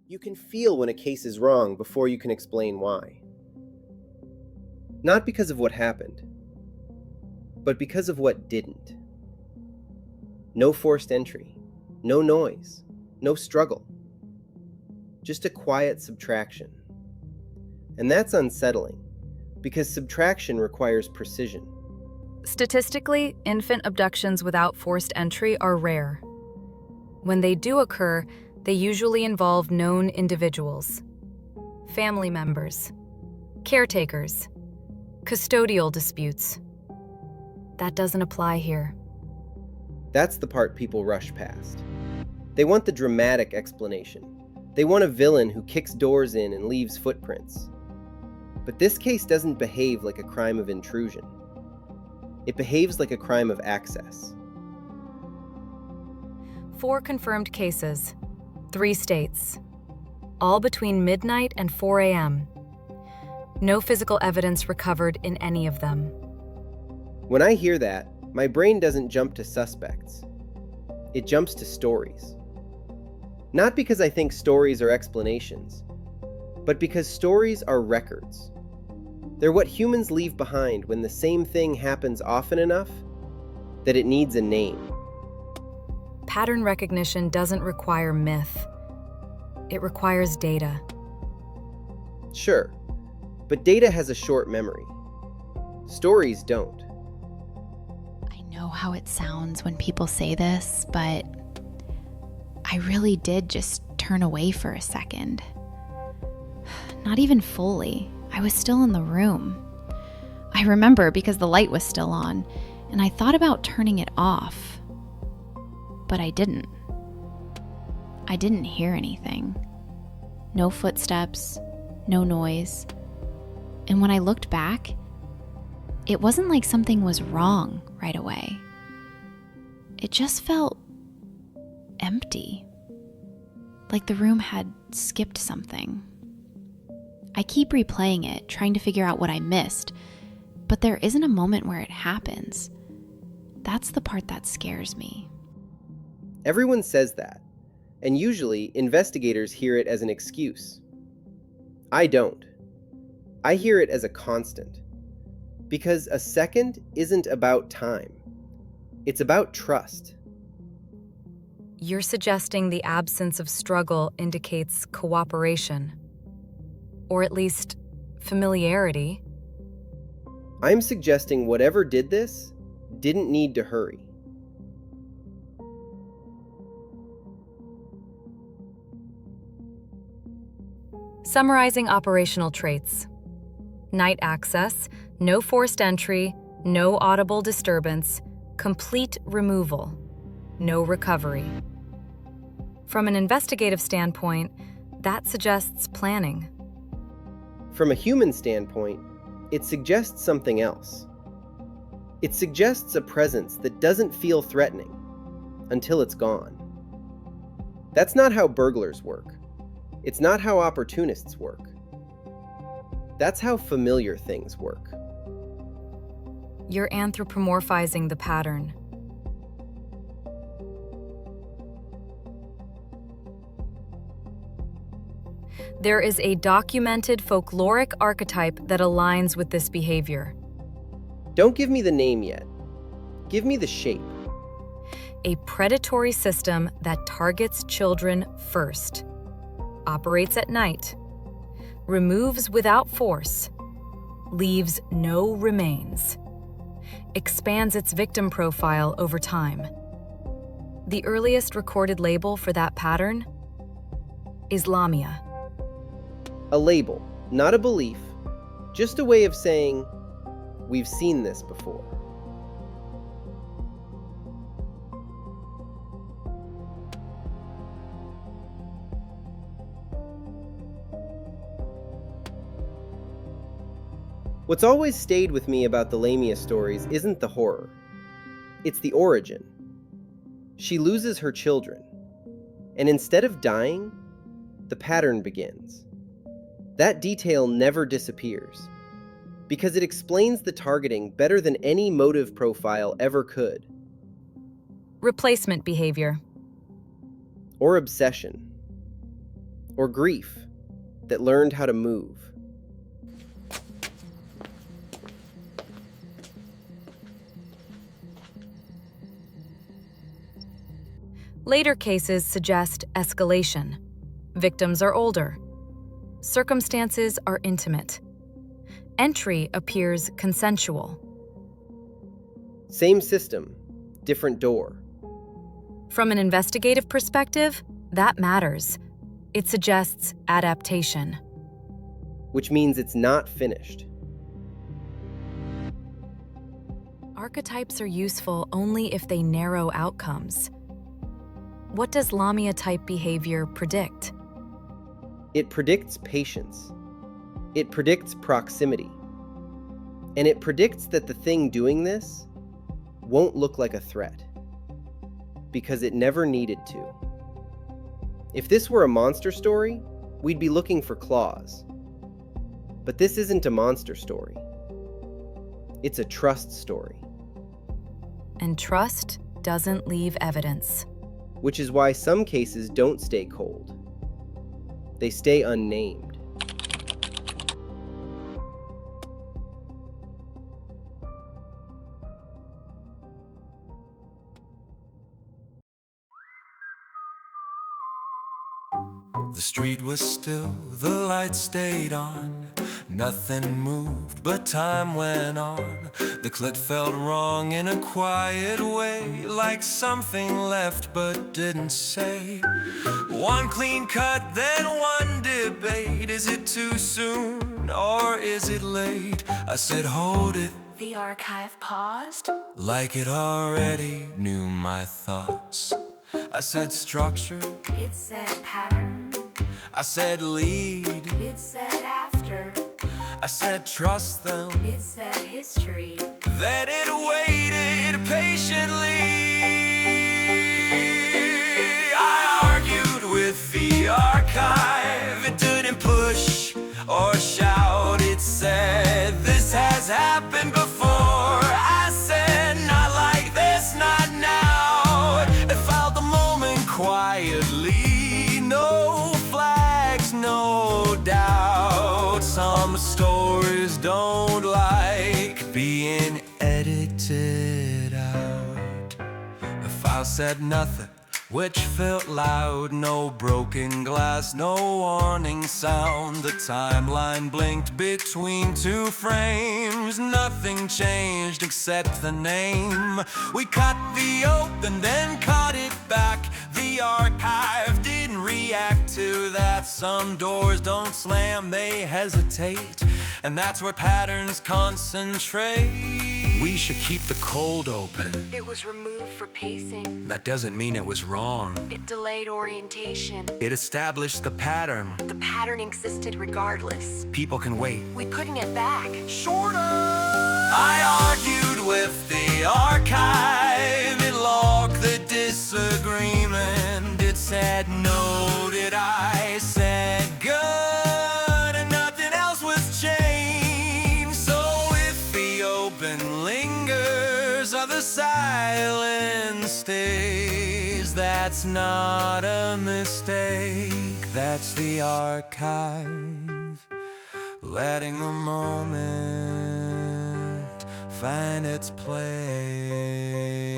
You can feel when a case is wrong before you can explain why. Not because of what happened, but because of what didn't. No forced entry, no noise, no struggle. Just a quiet subtraction. And that's unsettling, because subtraction requires precision. Statistically, infant abductions without forced entry are rare. When they do occur, they usually involve known individuals, family members, caretakers, custodial disputes. That doesn't apply here. That's the part people rush past. They want the dramatic explanation. They want a villain who kicks doors in and leaves footprints. But this case doesn't behave like a crime of intrusion. It behaves like a crime of access. 4 confirmed cases, 3 states, all between midnight and 4 a.m. No physical evidence recovered in any of them. When I hear that, my brain doesn't jump to suspects. It jumps to stories. Not because I think stories are explanations, but because stories are records. They're what humans leave behind when the same thing happens often enough that it needs a name. Pattern recognition doesn't require myth. It requires data. Sure, but data has a short memory. Stories don't. I know how it sounds when people say this, but I really did just turn away for a second. Not even fully. I was still in the room. I remember because the light was still on, and I thought about turning it off. But I didn't. I didn't hear anything. No footsteps, no noise. And when I looked back, it wasn't like something was wrong right away. It just felt empty. Like the room had skipped something. I keep replaying it, trying to figure out what I missed, but there isn't a moment where it happens. That's the part that scares me. Everyone says that, and usually investigators hear it as an excuse. I don't. I hear it as a constant. Because a second isn't about time. It's about trust. You're suggesting the absence of struggle indicates cooperation, or at least familiarity. I'm suggesting whatever did this didn't need to hurry. Summarizing operational traits. Night access, no forced entry, no audible disturbance, complete removal, no recovery. From an investigative standpoint, that suggests planning. From a human standpoint, it suggests something else. It suggests a presence that doesn't feel threatening until it's gone. That's not how burglars work. It's not how opportunists work. That's how familiar things work. You're anthropomorphizing the pattern. There is a documented folkloric archetype that aligns with this behavior. Don't give me the name yet. Give me the shape. A predatory system that targets children first, operates at night, removes without force, leaves no remains, expands its victim profile over time. The earliest recorded label for that pattern is Lamia. A label, not a belief, just a way of saying, we've seen this before. What's always stayed with me about the Lamia stories isn't the horror. It's the origin. She loses her children, and instead of dying, the pattern begins. That detail never disappears, because it explains the targeting better than any motive profile ever could. Replacement behavior. Or obsession. or grief that learned how to move. Later cases suggest escalation. Victims are older. Circumstances are intimate. Entry appears consensual. Same system, different door. From an investigative perspective, that matters. It suggests adaptation. Which means it's not finished. Archetypes are useful only if they narrow outcomes. What does Lamia-type behavior predict? It predicts patience. It predicts proximity. And it predicts that the thing doing this won't look like a threat, because it never needed to. If this were a monster story, we'd be looking for claws. But this isn't a monster story. It's a trust story. And trust doesn't leave evidence. Which is why some cases don't stay cold. They stay unnamed. The street was still, the lights stayed on. Nothing moved, but time went on. The clit felt wrong in a quiet way, like something left but didn't say. One clean cut, then one debate. Is it too soon, or is it late? I said, hold it. The archive paused. Like it already knew my thoughts. I said structure. It said pattern. I said lead. It said after. I said trust them. It said history. Then it waited patiently. I argued with the archive. It didn't push or shout. It said, this has happened before. I said, not like this, not now. It felt the moment quietly. No flags, no doubt. Some stories don't like being edited out. The file said nothing, which felt loud. No broken glass, no warning sound. The timeline blinked between two frames. Nothing changed except the name. We cut the open, then cut it back. The archive didn't react to that. Some doors don't slam, they hesitate. And that's where patterns concentrate. We should keep the cold open. It was removed for pacing. That doesn't mean it was wrong. It delayed orientation. It established the pattern. The pattern existed regardless. People can wait. We couldn't get back. Shorter! I argued with the archive. It logged the disagreement. It said noted. I said good, and nothing else was changed. So if the open lingers or the silence stays, that's not a mistake. That's the archive, letting the moment find its place.